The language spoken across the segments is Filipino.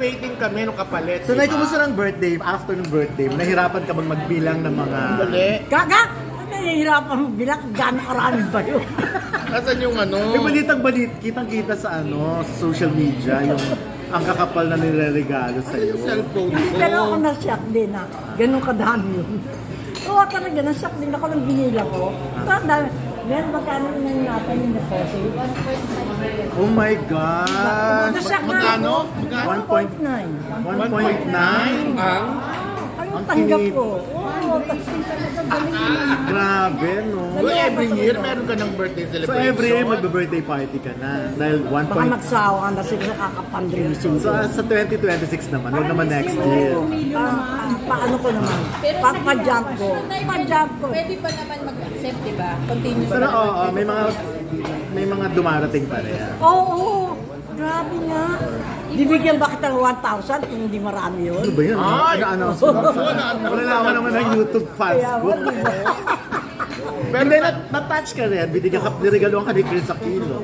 Waiting kami nung kapalit. So, kumusta ng birthday? After ng birthday, nahirapan ka bang magbilang ng mga... Gaga! Nahihirapan mo bilang gano'ng karami ba yun? Asan yung ano? May balitang-balit, kitang-kita sa ano, sa social media, yung ang kakapal na nireregalo sa'yo. Cellphone ko. Pero ako na-shock din na gano'ng kadami yun. Oo, talaga, na-shock din ako ng binilang ko. Dami. Meron magkano yung natin yung deposit? Oh my God! Magkano? 1.9. 1.9? Ang tanggap ko. Oo, grabe, no? So every year, meron ka ng birthday So celebration? every year, magbe-birthday party ka na. Dahil 1. baka magsawa ka na sila kakapandraising So sa 2026 naman, huwag naman next year. Paano ko naman? Pa-jump ko. Pa-jump ko. Pwede pa naman mag-accept, di ba? Continue pa Pero naman. oo, may mga dumarating pa rin. Oo, grabe nga. Bibigyan ba kita ng 1,000 kung hindi marami yun? Ano ba yan? Ano-announce mo? Wala naman naman ng YouTube fans ko. Pero na-touch ka rin. Niregaluhan ka ni Chris Aquino.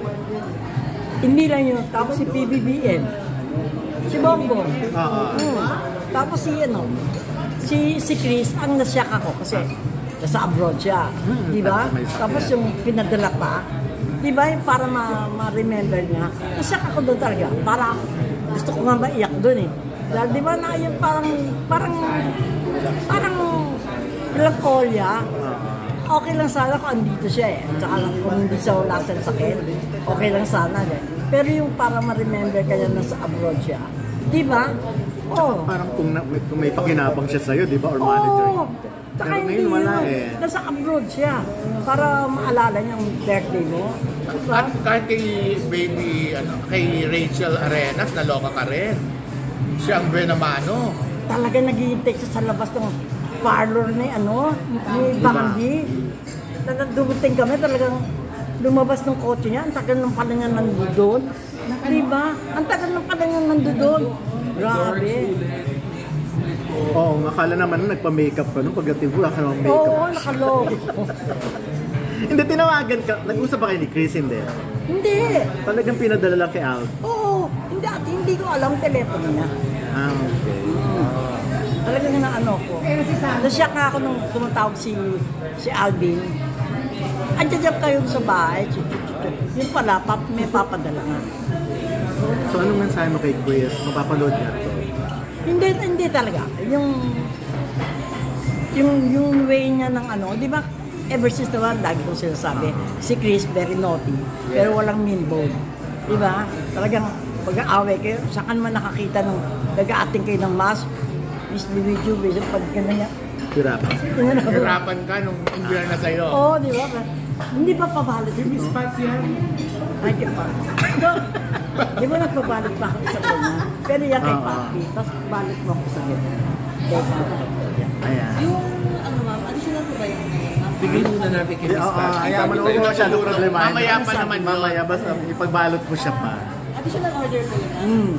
Hindi lang yun. Tapos si PBBM. Si Bongo. Tapos si Chris, ang nasyak ako kasi nasa abroad siya. Di ba? Tapos yung pinadala pa. Di ba? Para ma-remember niya. Nasyak ako doon talaga. Para gusto ko nga maiyak doon eh. Dahil di ba na yung parang melancholia. Okay lang sana kung andito siya eh. Tsaka lang kung hindi siya wala sa sakit. Okay lang sana eh. Pero yung para ma-remember kanya nasa abroad siya. Di ba? Oh. Parang kung may pakinabang siya sa'yo, di ba? Or manager. Oo. Tsaka hindi ngayon wala yun. eh. Nasa abroad siya. Para maalala niya yung birthday mo. At kahit kay Rachel Arenas, naloka ka rin. Siya ang Benamano. Talaga naghihintay siya sa labas ng parlor ni Bambi. Dumating kami talagang lumabas ng kotse niya. Ang tagal ng pala niya nandoon. Diba? Ang tagal ng pala niya nandoon. Grabe. Oo, akala naman nagpa-makeup ka nung pagdating mo, wala ka namang makeup. Oo, nakaloko. Hindi, tinawagan ka. Nag-usap ba kayo ni Chris, hindi? Hindi. Talagang pinadala lang kay Al. Oo. Hindi ko alam ang telepono niya. Okay. Talagang ano ko. Nasyak nga ako nung tumatawag si Alvin. Andiyan kayo sa bahay. Yung pala, may papadala nga. So anong mensahe mo kay Chris? Mapapanood niya ito? Hindi talaga. Yung way niya ng di ba? Ever since naman, lagi kong sinasabi, si Chris very naughty, pero walang mean bone. Di ba? Talagang pag-aaway kayo, saan man nakakita nung nag-aating kayo ng mask, Miss Video, pag gano'n niya. Hirapan ka nung engineer na sa'yo. Oo, di ba? Hindi pa pabalot. Yung Miss Pat yan? Ay, di pa. Di ba nagpabalot pa ako sa kanya? Pero yan kay Papi, tapos balot mo ako sa kanya. Kay Papi. Ayan. Yung, ma'am, additional po ba yung bigay muna natin kay Miss Pat. Ayaw mo na masyadong problema. Mamaya pa naman. Mamaya, basta ipagbalot mo siya pa. additional order po yun?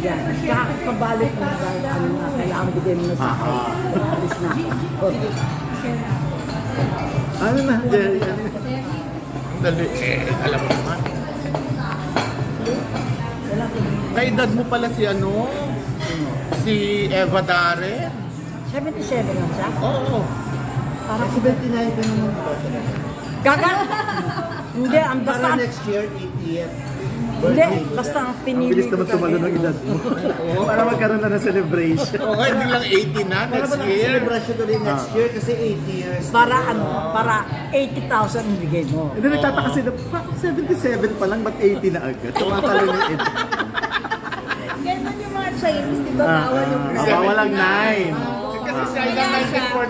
Yan. Kakapabalik mo na kailangan bigay mo na sa akin. Alis na. Ano na, Jerry? Dali, alam mo naman. Kaedad mo pala si Eva Darren. 77 lang siya? Oo. Parang 79 ka naman. Gaga! Hindi, ang basta... Para next year, 80th. Hindi, basta ang pinili. Bilis naman tumalo ng edad mo. Para magkaroon na ng celebration. Oo, hindi lang 80 na next year. Celebration ulit next year kasi 80 years. Para 80,000 ang bigay mo. Hindi, nagtataka sila, 77 pa lang, ba't 80 na agad? Tumatalo na yung edad. Ganun yung mga Chinese, di ba? Bawal yung Bawal ang 9. Kasi siya yung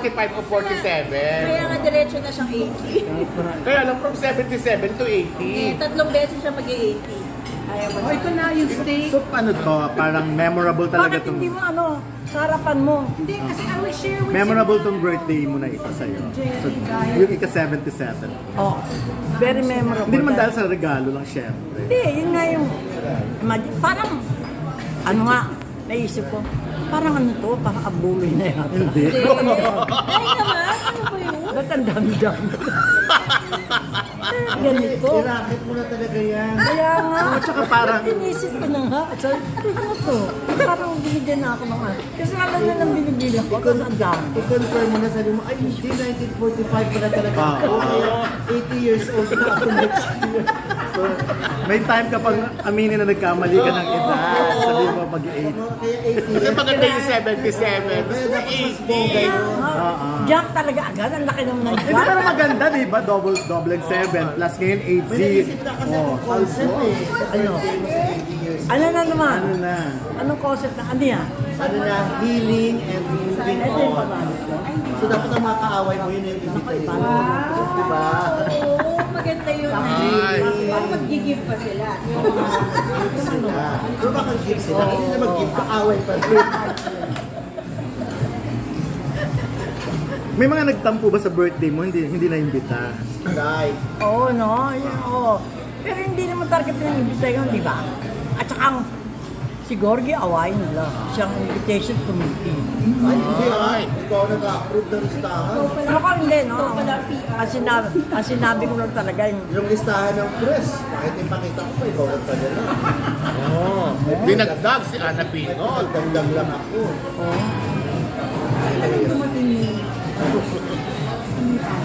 1945 o 47. Kaya nga diretso na siyang 80. Kaya lang from 77 to 80. Tatlong beses siya mag-80. Ayaw mo. Ito na yung steak. So, ano to? Parang memorable talaga Bakit itong... hindi mo sa harapan mo? Hindi, kasi I will share with Memorable tong birthday mo na ito sa'yo. So, yung ika-77. Oh, very memorable. Hindi naman dahil sa regalo lang, syempre. Hindi, yun nga yung... Parang, naisip ko, parang to, parang abuloy na yata. Hindi. Ay naman, ano po yun? Ba't ang dami-dami? Ganito. I-racket mo na talaga yan. Kaya nga. At saka parang, Inisip ko na nga. Sabi, ano to? Parang binigyan na ako ng ano. Kasi alam na lang binibilang ko. Tapos ang dami. i-confirm mo na sa mo, ay hindi 1945 pa na talaga ako. Kaya 80 years old na ako next year. So, may time ka pang aminin na nagkamali ka ng edad. Sabi mo pag-80. Kaya 80 Kasi years. maganda yung 77. Kaya dapat mas bongga yun. Jack talaga agad. Ang laki naman ng Hindi jack. pero maganda, di ba? Double 7 plus ngayon 8Z. May naisip na kasi ang concept eh. Ano? Birthday mo sa 80 years. Ano na naman? Ano na? Anong concept na? Ano yan? Ano na, healing and moving on. So dapat ang mga kaaway mo, yun yung ibigay mo. Diba? Oo, maganda yun. Ay. Parang mag-give pa sila. Sila. Pero baka give sila. Hindi na mag-give, kaaway pa rin. May mga nagtampo ba sa birthday mo? Hindi na-imbita? Right. Oo, no? Yan, oo. Pero hindi naman target ng invitation, di ba? At saka ang si Gorgie away nila. Siyang invitation committee. Ay, hindi ah. Ikaw nag-approve ng listahan. Pero ako hindi, no? Ang sinabi ko lang talaga yung Yung listahan ng press, kahit ipakita ko pa, ikaw nagpadala. Oh, dinagdag si Ana Pinol. Dagdag lang ako.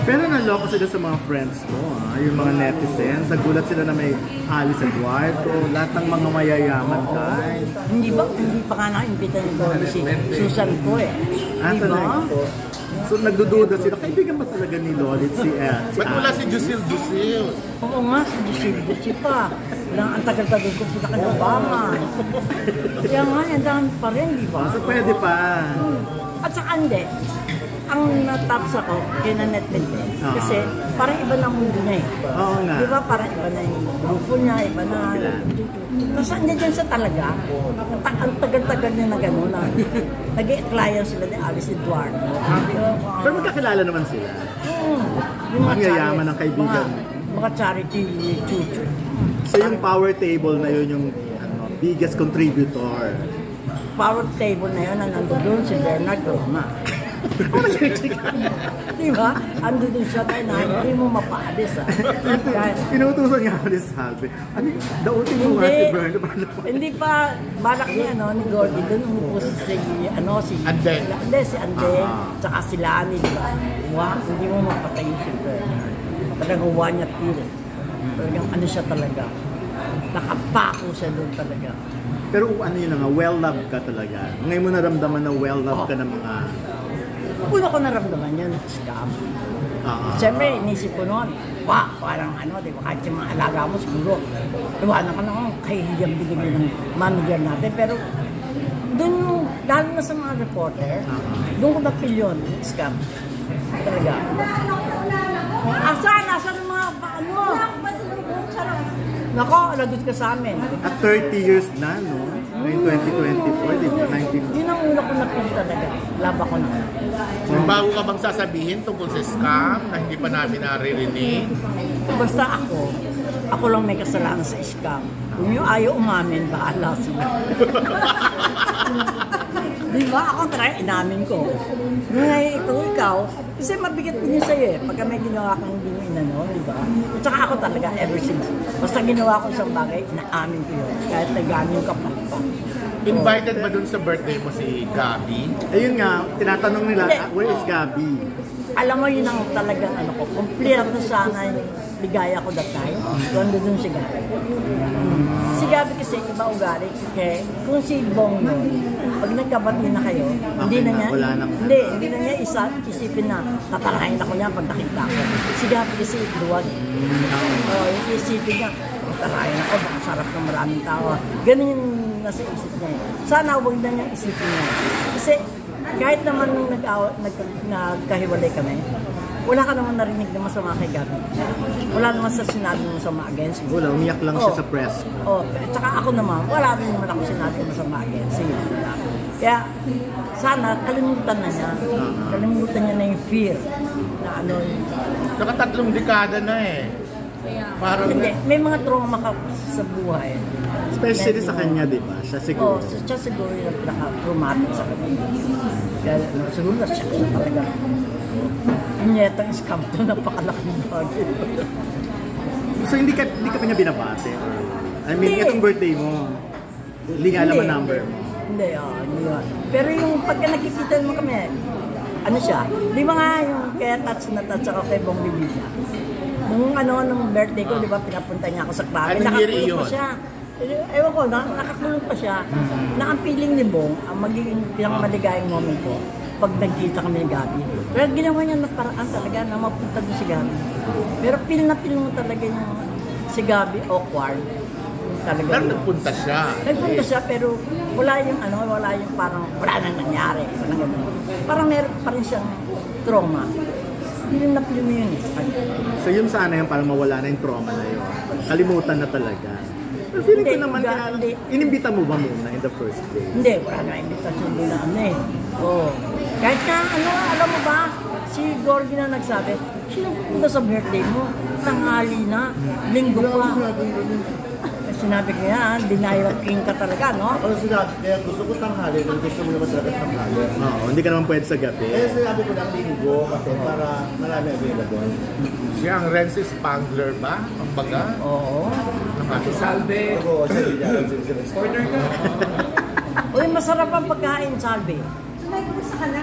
Pero naloko sila sa mga friends mo, yung mga netizens. Nagulat sila na may Alice Eduardo, lahat ng mga mayayaman tayo. hindi pa nga na-invita ni Gorgie si Susan ko eh. Di ba? talaga? So nagdududa sila, kaibigan ba talaga ni Lolit si Ba't wala si Jusil? Oo nga, si Jusil pa. Ang tagal-tagal ko sila kay Obama. Kaya nga, ang dami pa rin, di ba? So pwede pa. At saka hindi. Ang natapos ako, kinanet din. Kasi parang iba na mundo niya eh. Oo nga. Di ba? Parang iba na yung grupo niya, iba na. Tapos andyan dyan sa talaga. Ang tagal-tagal niya na gano'n na. Nag-i-client sila ni Alice Eduardo. Pero magkakilala naman sila. Yung Ang yayaman ng kaibigan. Mga charity chuchu. So yung power table na yun yung biggest contributor. Power table na yun, nandoon si Bernard Roma. Di ba? Ando dun siya tayo na hindi mo mapaalis ah. Kahit, Inutusan niya ako ni Salve. Ano, dautin mo nga si Bernard. hindi pa balak niya ni Gorgie dun umupo si Anden. Hindi, si Anden, tsaka si Lani, di ba? Wow, hindi mo mapatayin si Bernard. Talagang one at pure. Talagang ano siya talaga. Nakapako siya dun talaga. Pero ano yun nga, well-loved ka talaga. Ngayon mo naramdaman na well-loved ka ng mga... Una ko naramdaman yun, scam. Siyempre, inisip ko noon, parang ano, di ba, kahit yung mga alaga mo siguro, iwanan ka na kung kahihiyang bigyan ng manager natin. Pero, doon, lalo na sa mga reporter, doon ko na-feel yun, scam. Talaga. Asan yung mga, ano? Nako, lagot ka sa amin. At 30 years na, no? Ngayon 2024, di ba? 19... Yun ang una ko na-feel talaga. Laba ko na. May bago ka bang sasabihin tungkol sa scam na hindi pa namin naririnig? Basta ako lang may kasalanan sa scam. Kung yung ayaw umamin, baala sila. Di ba? Ako inamin ko. Ngayon, ikaw, kasi mabigat din yun sa'yo eh. Pagka may ginawa kang hindi mo inano, di ba? At saka ako talaga, ever since. Basta ginawa ko isang bagay, inaamin ko yun. Kahit nagamin ka pa. Invited ba dun sa birthday mo si Gabi? Ayun nga, tinatanong nila, Hindi. where is Gabi? Alam mo yun ang talagang ano ko, complete na sana yung ligaya ko that time. Doon dun si Gabi. Si Gabi kasi iba ugali. Okay? Kung si Bong yun, pag nagkabati na kayo, hindi na niya, wala na. hindi na niya isipin na tatarahin ako niya pag nakita ko. Si Gabi kasi luwag. Yung isipin niya, tatarahin ako, baka sarap ng maraming tao. Ganun yung nasa isip niya. Sana huwag na niya isipin niya. Kasi kahit naman nung nagkahiwalay kami, wala ka naman narinig na masama kay Gabi. Wala naman sa sinabi mo masama against me. Wala, umiyak lang siya sa press. Tsaka ako naman, wala rin naman ako sinabi masama against me. Kaya sana kalimutan na niya. Kalimutan niya na yung fear na ano. Saka 3 dekada na eh. Parang Hindi, may mga trauma ka sa buhay. Especially sa kanya, di ba? Siya siguro. Siya siguro yung naka-traumatic sa kanya. Kaya siguro siya talaga. Ang nyetang scam to, napakalaking bagay. So hindi ka pa niya binabate? I mean, Hindi. itong birthday mo, hindi nga alam ang number mo. Hindi, hindi yun. Pero yung pagka nakikita mo kami, ano siya, di ba nga yung kaya touch na touch ako kay Bong Bibilla. Nung birthday ko, di ba, pinapunta niya ako sa club. Anong year Nakakulong pa yun? siya. Ewan ko, nakakulong pa siya. Na ang feeling ni Bong, ang magiging pinakamaligayang moment ko, pag nagkita kami ni Gabi. Pero ginawa niya na paraan talaga na mapunta doon si Gabi. Pero feel mo talaga yung si Gabi awkward. Talaga. Pero nagpunta siya. Nagpunta siya pero wala yung parang wala nang nangyari. Parang meron pa rin siyang trauma. Yun na film yun eh. So yun sana yung parang mawala na yung trauma na yun. Kalimutan na talaga. Pero feeling ko Hindi, naman, hindi. inimbita mo ba muna in the first place? Hindi, wala na invitation doon na ano eh. Oo. Kahit na alam mo ba, si Gorgie na nagsabi, sino pupunta sa birthday mo? Tanghali na, linggo pa. Sinabi ko yan, denial king ka talaga, no? Ano sinabi, kaya gusto ko tanghali, pero gusto mo naman talaga tanghali. Oo, hindi ka naman pwede sa gabi. Kaya sinabi ko ng linggo kasi para marami available. Siya ang Renzi Spangler ba? Ang baga? Oo. Salve. Ako, sa Order ka. Uy, masarap ang pagkain, Salve. May kumusta ka na?